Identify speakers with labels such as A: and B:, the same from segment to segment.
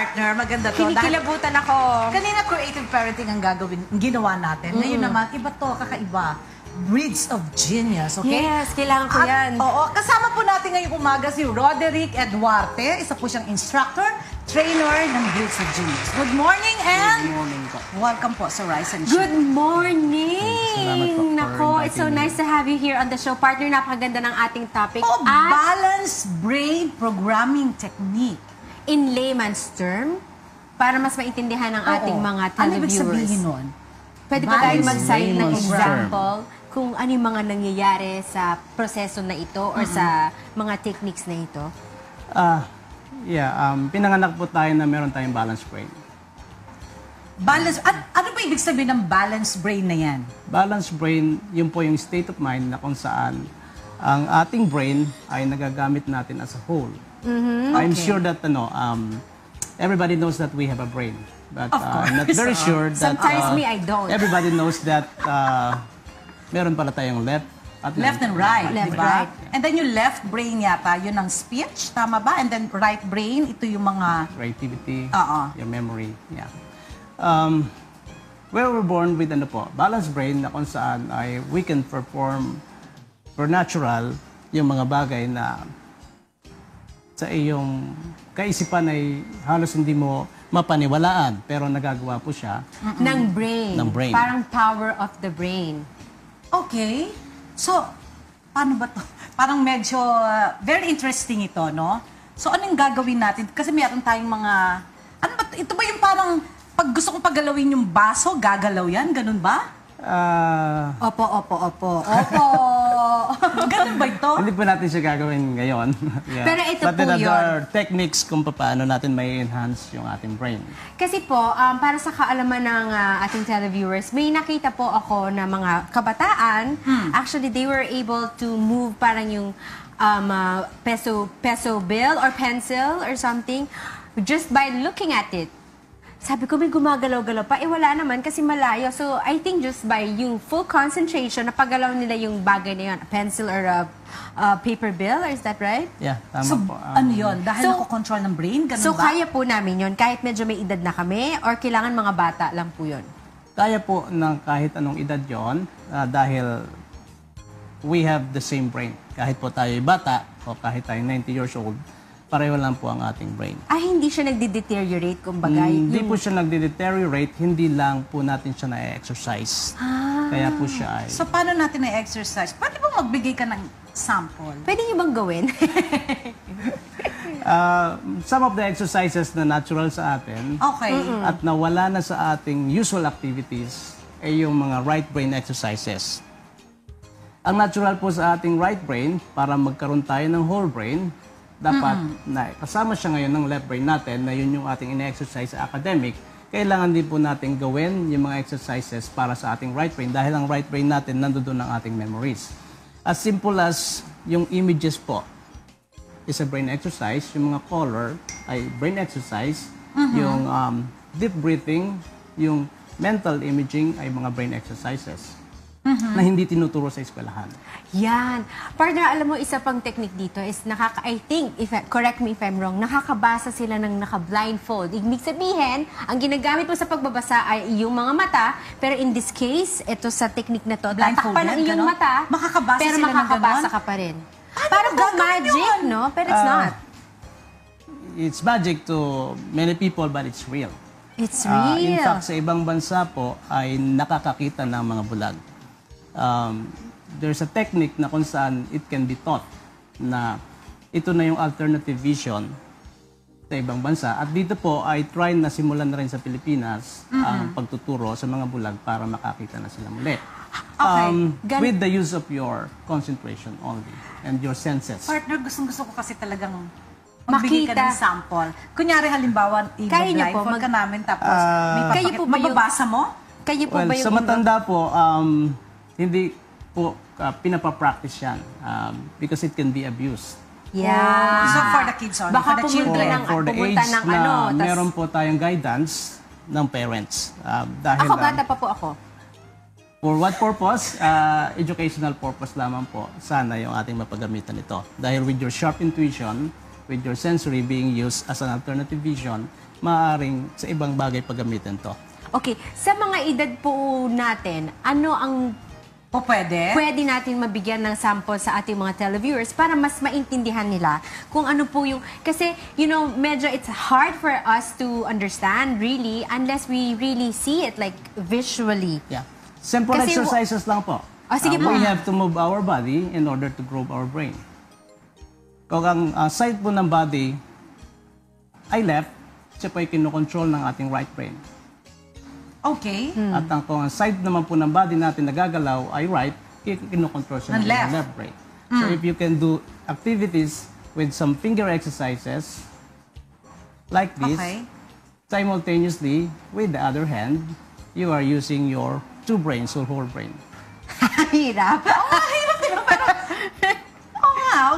A: partner. Maganda to.
B: Kinikilabutan ako.
A: Kanina creative parenting ang ginawa natin. Ngayon naman, iba to, kakaiba. Breeds of Genius, okay?
B: Yes, kailangan ko yan.
A: Oo, kasama po natin ngayong umaga si Roderick Eduarte. Isa po siyang instructor, trainer ng Breeds of Genius. Good morning and welcome po sa Rise and Shine.
B: Good morning!
C: Salamat po for
B: Nako, it's so
C: inviting me.
B: nice to have you here on the show. Partner, napakaganda ng ating topic.
A: Oh, balanced brain programming technique.
B: In layman's term, para mas maintindihan ng ating mga
A: Ano ibig
B: televiewers.
A: sabihin nun?
B: Pwede ba tayo
A: Balanced
B: mag-cite ng
C: layman's
B: example kung ano yung mga nangyayari sa proseso na ito or sa mga techniques na ito?
C: Pinanganak po tayo na meron tayong balanced brain.
A: Ano ba ibig sabihin ng balanced brain na yan?
C: Balanced brain, yun po yung state of mind na kung saan ang ating brain ay nagagamit natin as a whole. I'm sure that everybody knows that we have a brain. But
A: Of course.
C: I'm not very sure that
B: Sometimes me, I don't.
C: everybody knows that meron pala tayong left at
A: Left and right,
B: Left,
A: di ba?
B: right.
A: And then yung left brain yata, yun ang speech, tama ba? And then right brain, ito yung mga...
C: creativity,
A: Oo.
C: your memory. Yeah. Where we're born with balanced brain na kung saan ay we can perform for natural yung mga bagay na sa iyong kaisipan ay halos hindi mo mapaniwalaan pero nagagawa po siya
B: Ng brain.
C: Ng brain.
B: Parang power of the brain.
A: Okay. So, paano ba to? Parang medyo very interesting ito, no? So, anong gagawin natin? Kasi mayroon tayong mga... Ano ba? Ito ba yung parang pag gusto kong pagalawin yung baso, gagalaw yan? Ganun ba?
B: Opo. Opo.
A: Ganun ba ito?
C: hindi po natin siya gagawin ngayon. Yeah.
B: Pero ito
C: But
B: po
C: there
B: yun.
C: are techniques kung paano natin may enhance yung ating brain.
B: Kasi po, para sa kaalaman ng ating televiewers, may nakita po ako na mga kabataan, actually they were able to move parang yung peso bill or pencil or something just by looking at it. Sabi ko, may gumagalaw-galaw pa. Wala naman kasi malayo. So, I think just by yung full concentration, napagalaw nila yung bagay na yun, a pencil or a paper bill, is that right?
C: Yeah, tama
A: So,
C: po.
A: ano yun? Dahil nakokontrol ng brain? Ganun
B: So,
A: ba?
B: kaya po namin yun, kahit medyo may edad na kami, or kailangan mga bata lang po yun?
C: Kaya po ng kahit anong edad yon dahil we have the same brain. Kahit po tayo bata o kahit tayo 90 years old, pareho lang po ang ating brain.
B: Ay, hindi siya nagde-deteriorate, kumbaga.
C: Hindi po siya nagde-deteriorate, hindi lang po natin siya na-exercise. Kaya po siya ay...
A: So, paano natin na-exercise? Pwede ba magbigay ka ng sample?
B: Pwede niyo bang gawin?
C: Some of the exercises na natural sa atin
A: Okay.
C: at nawala na sa ating usual activities ay yung mga right brain exercises. Ang natural po sa ating right brain, para magkaroon tayo ng whole brain, dapat na kasama siya ngayon ng left brain natin na yun yung ating ine-exercise sa academic. Kailangan din po natin gawin yung mga exercises para sa ating right brain dahil ang right brain natin nandoon ang ating memories. As simple as yung images po is a brain exercise, yung mga color ay brain exercise, yung deep breathing, yung mental imaging ay mga brain exercises na hindi tinuturo sa eskwelahan.
B: Yan. Partner, alam mo, isa pang technique dito is I think, correct me if I'm wrong, nakakabasa sila ng naka-blindfold. Ibig sabihin, ang ginagamit mo sa pagbabasa ay yung mga mata, pero in this case, ito sa technique na to, tatakpan ang iyong
A: ganon?
B: mata,
A: Makakabasa
B: pero
A: sila ng
B: makakabasa
A: ganon?
B: ka pa rin. Parang kung
A: gagawin
B: magic,
A: yun?
B: no? Pero it's not.
C: It's magic to many people but it's real.
B: It's real.
C: In fact, sa ibang bansa po ay nakakakita ng mga bulag. There's a technique na kung saan it can be taught na ito na yung alternative vision sa ibang bansa. At dito po ay try na simulan na rin sa Pilipinas ang pagtuturo sa mga bulag para makakita na sila muli. With the use of your concentration only and your senses.
A: Partner, gustong-gusto ko kasi talagang magbigay ka
B: Makita.
A: ng sample. Kunyari, halimbawa,
B: Kaya niyo po,
A: i-blindfold ka namin tapos
B: Kayo po ba yung-
A: mababasa mo?
B: Kayo po
C: Well,
B: ba yung...
C: sa matanda po, hindi po pinapapractice yan because it can be abused.
B: Yeah.
A: So, for the kids only,
B: Baka
A: for the
B: pumunta
A: children.
B: ng-
C: For the
B: pumunta
C: age
B: ng
C: na
B: tas-
C: meron po tayong guidance ng parents. Dahil,
B: Ako, bata pa po ako.
C: for what purpose? Educational purpose lamang po. Sana yung ating mapagamitan ito. Dahil with your sharp intuition, with your sensory being used as an alternative vision, maaaring sa ibang bagay paggamitin to.
B: Okay, sa mga edad po natin, ano ang
A: O pwede?
B: pwede natin mabigyan ng sample sa ating mga televiewers para mas maintindihan nila kung ano po yung... Kasi, medyo it's hard for us to understand really unless we really see it like visually.
C: Yeah. Simple
B: Kasi
C: exercises lang po.
B: Sige po.
C: We have to move our body in order to grow our brain. Kung ang side po ng body ay left, siya po ay kinokontrol ng ating right brain.
A: Okay.
C: At kung ang side naman po ng body natin nagagalaw ay right, kinokontrol siya
A: Ng
C: ng
A: left.
C: left brain. So if you can do activities with some finger exercises like this,
A: Okay.
C: simultaneously with the other hand, you are using your two brains or whole brain.
B: Hirap.
A: Hirap din pero...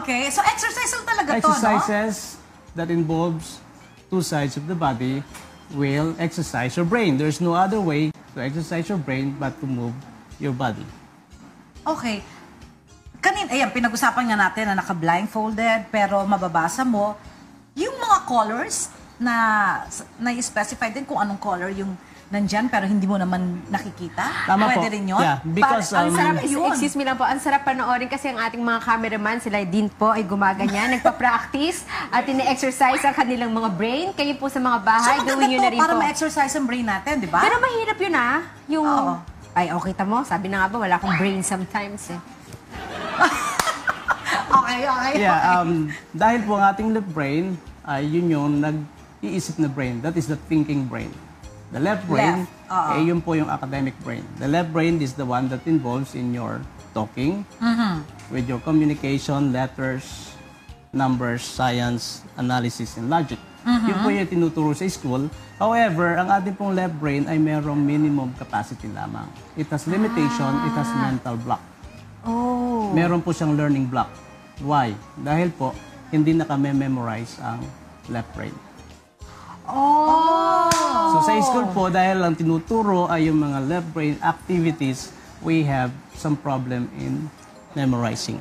A: okay. So exercise lang talaga to, no?
C: Exercises that involves two sides of the body will exercise your brain. There's no other way to exercise your brain but to move your body.
A: Okay. Ayan, pinag-usapan nga natin na naka-blindfolded pero mababasa mo yung mga colors na-specify din kung anong color yung nandyan pero hindi mo naman nakikita.
C: Tama
A: Pwede
C: po.
A: rin yun?
C: Yeah, because
B: Ang sarap,
A: yun.
B: excuse me lang po, ang sarap panoorin kasi ang ating mga cameraman, sila din po ay gumaganyan, nagpa-practice at ine-exercise ang kanilang mga brain. Kayo po sa mga bahay,
A: maganda
B: gawin nyo na
A: to
B: rin
A: para
B: po.
A: ma-exercise ang brain natin, di ba?
B: Pero mahirap yun yung...
A: Oo.
B: Ay, okay tamo, sabi na nga ba, wala akong brain sometimes eh.
A: Okay.
C: Yeah, dahil po ang ating left brain ay yun yung nag-iisip na brain. That is the thinking brain. The left brain, yun po yung academic brain. The left brain is the one that involves in your talking, with your communication, letters, numbers, science, analysis, and logic. Yun po yung tinuturo sa school. However, ang ating pong left brain ay mayroong minimum capacity lamang. It has limitation, it has mental block.
B: Oh.
C: Meron po siyang learning block. Why? Dahil po, hindi nakame-memorize ang left brain.
B: Oh.
C: So sa school po, dahil lang tinuturo ay yung mga left brain activities, we have some problem in memorizing.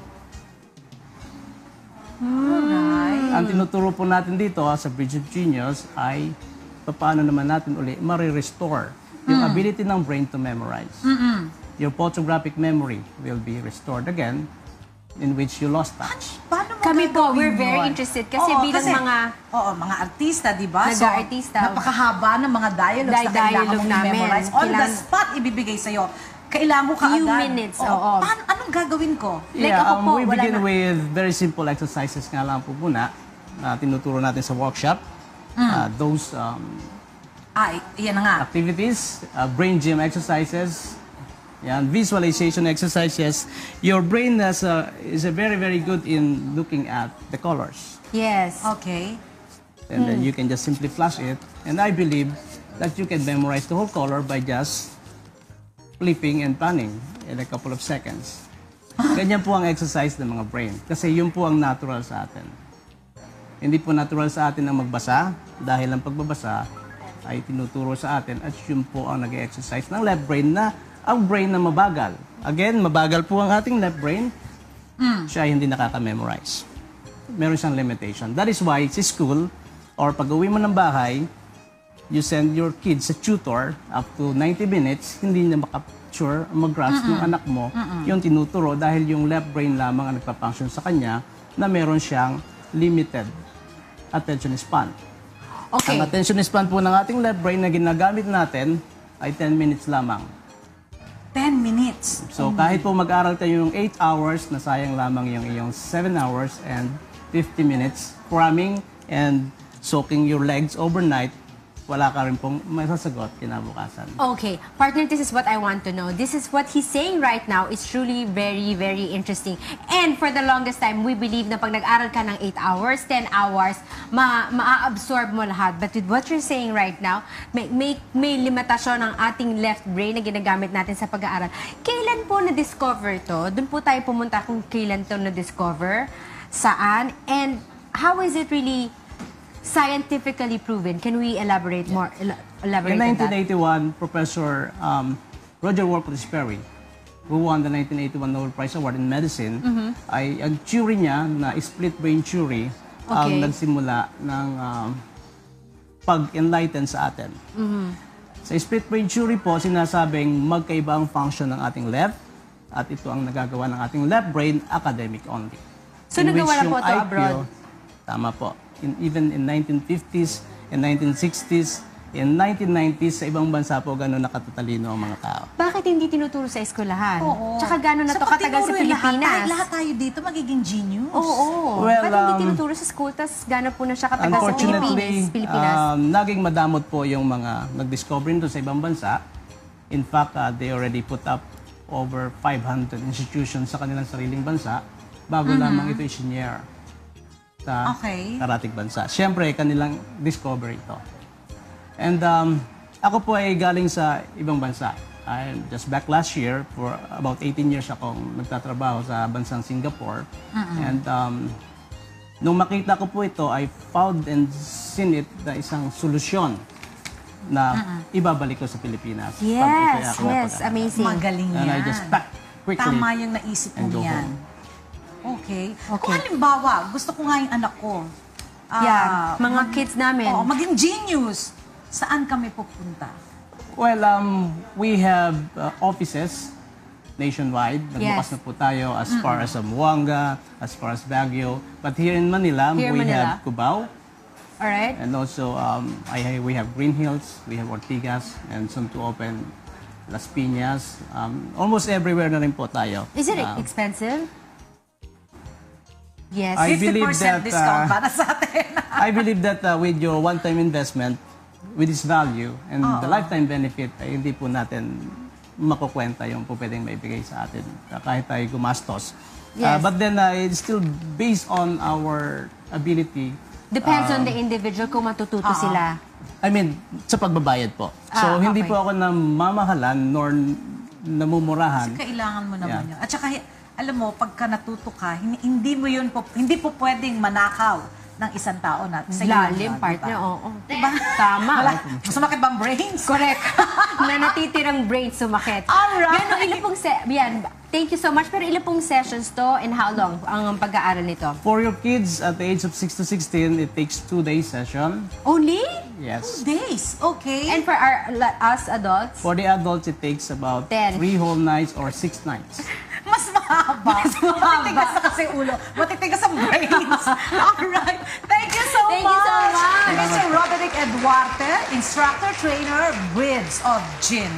C: Ang tinuturo po natin dito sa Bridge of Genius ay paano naman natin uli ma-restore yung ability ng brain to memorize. Your photographic memory will be restored again in which you lost touch.
A: Paano mo
B: Kami po,
A: gagawin
B: we're very
A: yun?
B: interested kasi
A: Oo,
B: bilang mga-
A: mga artista, di ba?
B: Nag-aartista.
A: Napakahaba ng mga dialogues na kailangan
B: Dialogue
A: mong
B: namin.
A: memorize. On the
B: Kailangan-
A: spot, ibibigay sa'yo. Kailangan mo
B: Few
A: kaagad.
B: minutes,
A: Oo.
B: oo.
A: Anong gagawin ko?
B: Like ako po,
C: we
B: wala
C: begin
B: na-
C: with very simple exercises nga lang po muna na tinuturo natin sa workshop. Those
A: Iyan na nga.
C: activities, brain gym exercises, yan, visualization exercises. Your brain is a very, very good in looking at the colors.
B: Yes.
A: Okay.
C: And then you can just simply flash it. And I believe that you can memorize the whole color by just flipping and panning in a couple of seconds. Ganyan po ang exercise ng mga brain. Kasi yun po ang natural sa atin. Hindi po natural sa atin ang magbasa dahil ang pagbabasa ay tinuturo sa atin at yun po ang nag-exercise ng left brain na ang brain na mabagal. Again, mabagal po ang ating left brain. Siya ay hindi nakaka-memorize. Meron siyang limitation. That is why sa school or pag-uwi mo ng bahay, you send your kids sa tutor up to 90 minutes, hindi niya makapture, mag-grasp yung anak mo, yung tinuturo dahil yung left brain lamang ang nagpa-function sa kanya na meron siyang limited attention span.
B: Okay.
C: Ang attention span po ng ating left brain na ginagamit natin ay 10 minutes lamang.
A: 10 minutes.
C: So kahit po mag-aral tayo yung 8 hours, nasayang lamang yung iyong 7 hours and 50 minutes cramming and soaking your legs overnight, wala ka rin pong masasagot kinabukasan.
B: Okay, partner, this is what I want to know. This is what he's saying right now is truly very, very interesting. And for the longest time, we believe na pag nag-aral ka ng 8 hours, 10 hours, ma-absorb mo lahat. But with what you're saying right now, may limitasyon ng ating left brain na ginagamit natin sa pag-aaral. Kailan po na-discover to? Doon po tayo pumunta kung kailan to na-discover, saan, and how is it really scientifically proven? Can we elaborate more? Elaborate
C: In
B: on that?
C: 1981, Professor Roger Wolpert Sperry, who won the 1981 Nobel Prize Award in Medicine, ay ang theory niya na split brain theory ang
B: Okay.
C: nagsimula ng pag-enlighten sa atin. Sa split brain theory po, sinasabing magkaiba ang function ng ating left at ito ang nagagawa ng ating left brain, academic only.
B: So,
C: In
B: nagawa
C: which
B: na po
C: yung
B: ito
C: IQ
B: abroad?
C: Tama po. Even in 1950s, in 1960s, in 1990s, sa ibang bansa po gano'n nakatatalino ang mga tao.
B: Bakit hindi tinuturo sa eskwelahan?
A: Oo.
B: Tsaka gano'n na
A: So,
B: to
A: pag
B: katagal sa
A: tinuro yung
B: Pilipinas?
A: Lahat tayo dito magiging genius.
B: Oo.
C: Well,
B: Ba't hindi tinuturo sa school, tas gano'n po na siya katagal sa
C: Unfortunately,
B: Pilipinas?
C: naging madamot po yung mga nag-discover nito sa ibang bansa. In fact, they already put up over 500 institutions sa kanilang sariling bansa bago lamang ito i-share sa karatig bansa. Siyempre, kanilang discovery ito. And ako po ay galing sa ibang bansa. I'm just back last year, for about 18 years akong nagtatrabaho sa bansang Singapore. And nung makita ko po ito, I found and seen it na isang solusyon na ibabalik ko sa Pilipinas. Pag ito'y
B: Yes,
C: aking
B: yes,
C: napag-aralan.
B: amazing.
A: Magaling yan.
C: And I just pack quickly.
A: Tama yung naisip mo
C: and go
A: yan.
C: home.
A: Okay. Kung halimbawa, gusto ko nga yung anak ko.
B: Yeah, mga kids namin.
A: Maging genius. Saan kami pupunta?
C: Well, we have offices nationwide. Nagbukas na po tayo as far as Zamboanga, as far as Baguio. But here in Manila, we have Cubao.
B: Alright.
C: And also, we have Green Hills, we have Ortigas, and soon to open Las Piñas. Almost everywhere na rin po tayo.
B: Is it expensive? Yes.
C: I
A: 50%
C: believe that,
A: discount para sa atin.
C: I believe that with your one-time investment, with its value, and the lifetime benefit, ay hindi po natin makukwenta yung po pwedeng maibigay sa atin kahit tayo gumastos.
B: Yes.
C: But then, it's still based on our ability.
B: Depends on the individual kung matututo sila.
C: I mean, sa pagbabayad po. So, hindi po ako namamahalan nor namumurahan.
A: Kailangan mo naman yun. At saka, alam mo, pagka natuto ka, hindi mo yun po, hindi po pwedeng manakaw ng isang tao na sa
B: Lalim, partner, oo.
A: Diba?
B: Tama.
A: Sumakit ba ang brains?
B: Correct. Na natitirang brain sumakit.
A: Alright.
B: Gano, ilan pong thank you so much. Pero ilan pong sessions to and how long ang pag-aaral nito?
C: For your kids at the age of 6 to 16, it takes 2-day session.
B: Only?
C: Yes.
A: Days. Okay.
B: And for us adults?
C: For the adults, it takes about
B: 10.
C: 3 whole nights or 6 nights.
A: Mas mahaba. Matitigas na kasi ulo. Matitigas ang brains. Alright. Thank you so
B: Thank you so much.
A: Mr. Roderick Eduarte, instructor, trainer, Bridge of Gin.